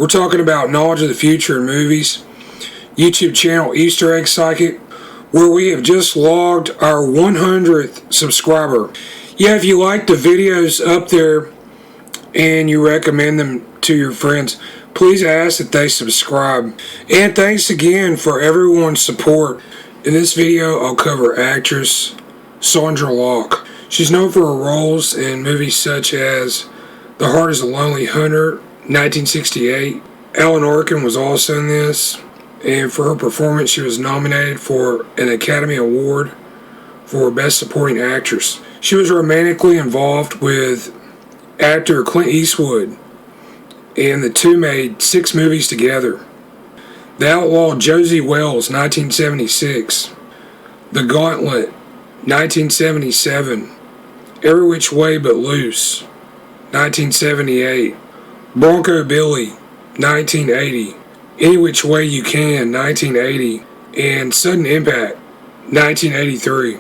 We're talking about knowledge of the future in movies. YouTube channel Easter Egg Psychic, where we have just logged our 100th subscriber. Yeah, if you like the videos up there and you recommend them to your friends, please ask that they subscribe. And thanks again for everyone's support. In this video, I'll cover actress Sondra Locke. She's known for her roles in movies such as The Heart is a Lonely Hunter, 1968. Alan Arkin was also in this, and for her performance, she was nominated for an Academy Award for Best Supporting Actress. She was romantically involved with actor Clint Eastwood, and the two made 6 movies together. The Outlaw Josie Wells, 1976. The Gauntlet, 1977. Every Which Way But Loose, 1978. Bronco Billy, 1980. Any Which Way You Can, 1980. And Sudden Impact, 1983.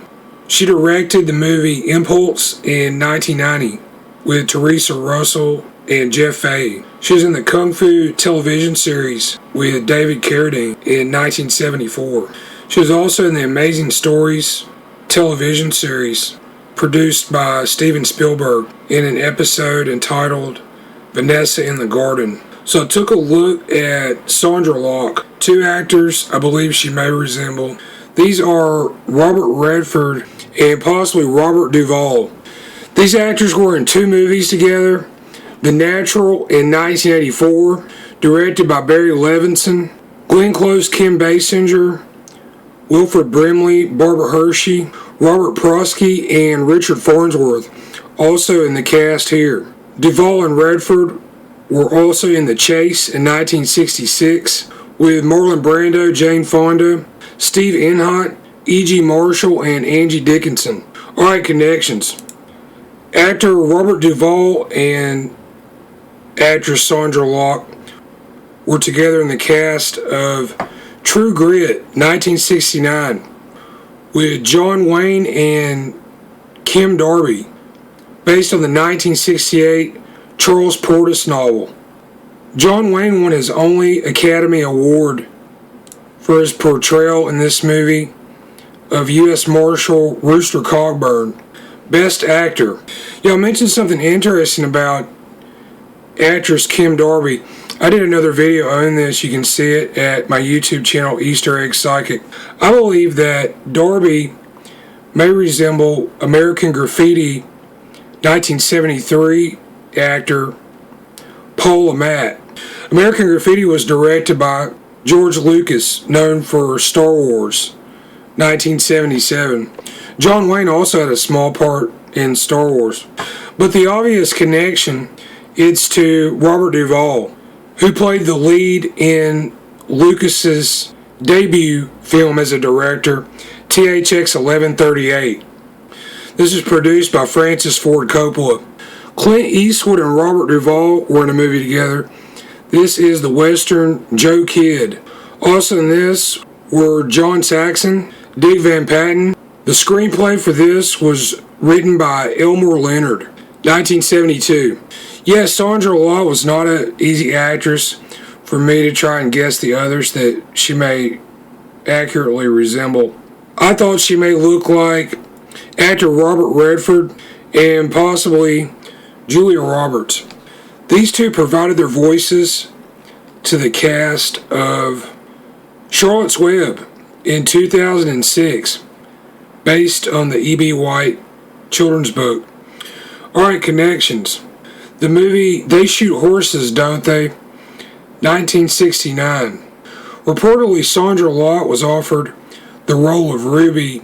She directed the movie Impulse in 1990 with Teresa Russell and Jeff Fahey. She was in the Kung Fu television series with David Carradine in 1974. She was also in the Amazing Stories television series produced by Steven Spielberg in an episode entitled Vanessa in the Garden. So I took a look at Sondra Locke. 2 actors I believe she may resemble. These are Robert Redford and possibly Robert Duvall. These actors were in 2 movies together. The Natural in 1984, directed by Barry Levinson. Glenn Close, Kim Basinger, Wilford Brimley, Barbara Hershey, Robert Prosky, and Richard Farnsworth also in the cast here. Duvall and Redford were also in The Chase in 1966 with Marlon Brando, Jane Fonda, Steve Enhot, E.G. Marshall, and Angie Dickinson. Alright, connections. Actor Robert Duvall and actress Sondra Locke were together in the cast of True Grit, 1969, with John Wayne and Kim Darby, based on the 1968 Charles Portis novel. John Wayne won his only Academy Award for his portrayal in this movie of U.S. Marshall Rooster Cogburn, Best Actor. I mentioned something interesting about actress Kim Darby. I did another video on this. You can see it at my YouTube channel, Easter Egg Psychic. I believe that Darby may resemble American Graffiti 1973 actor Pollack. American Graffiti was directed by George Lucas, known for Star Wars 1977. John Wayne also had a small part in Star Wars. But the obvious connection is to Robert Duvall, who played the lead in Lucas's debut film as a director, THX 1138. This is produced by Francis Ford Coppola. Clint Eastwood and Robert Duvall were in a movie together. This is the Western Joe Kidd. Also in this were John Saxon, Dick Van Patten. The screenplay for this was written by Elmore Leonard, 1972. Yes, Sondra Locke was not an easy actress for me to try and guess the others that she may accurately resemble. I thought she may look like actor Robert Redford and possibly Julia Roberts. These two provided their voices to the cast of Charlotte's Web in 2006, based on the E.B. White children's book. Alright, connections. The movie They Shoot Horses, Don't They? 1969. Reportedly, Sondra Locke was offered the role of Ruby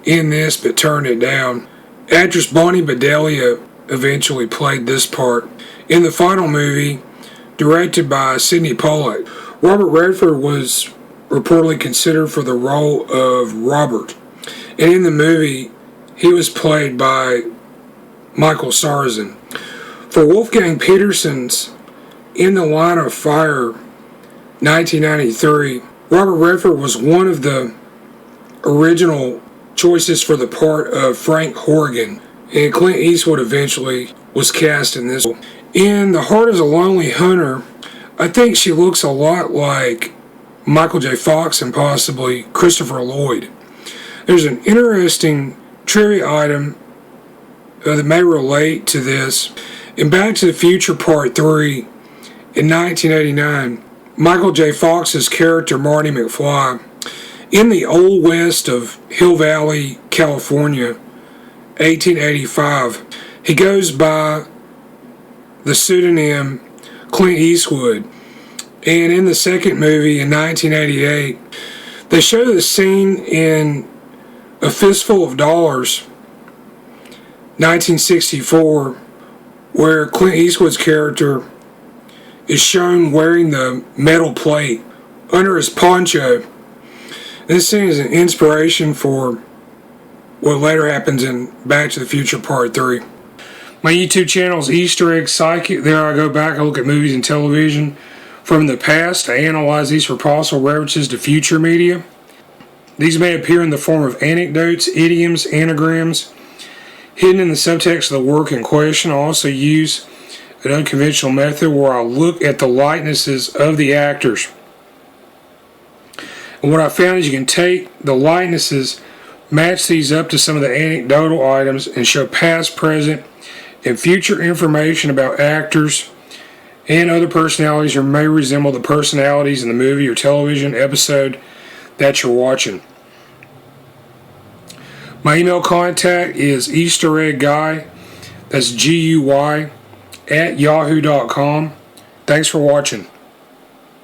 in this but turned it down. Actress Bonnie Bedelia eventually played this part in the final movie, directed by Sidney Pollack. Robert Redford was reportedly considered for the role of Robert, and in the movie he was played by Michael Sarrazin. For Wolfgang Petersen's In the Line of Fire 1993, Robert Redford was one of the original choices for the part of Frank Horrigan, and Clint Eastwood eventually was cast in this. In The Heart is a Lonely Hunter, I think she looks a lot like Michael J. Fox and possibly Christopher Lloyd. There's an interesting trivia item that may relate to this. In Back to the Future Part 3 in 1989, Michael J. Fox's character Marty McFly, in the Old West of Hill Valley, California, 1885, he goes by the pseudonym Clint Eastwood. And in the second movie in 1988, they show the scene in A Fistful of Dollars, 1964, where Clint Eastwood's character is shown wearing the metal plate under his poncho. This scene is an inspiration for what later happens in Back to the Future Part 3. My YouTube channel is Easter Egg Psychic. There I go back, I look at movies and television from the past. I analyze these for possible references to future media. These may appear in the form of anecdotes, idioms, anagrams, hidden in the subtext of the work in question. I also use an unconventional method where I look at the likenesses of the actors. And what I found is you can take the likenesses, match these up to some of the anecdotal items, and show past, present, and future information about actors and other personalities who may resemble the personalities in the movie or television episode that you're watching. My email contact is eastereggguy, that's GUY, @yahoo.com. Thanks for watching.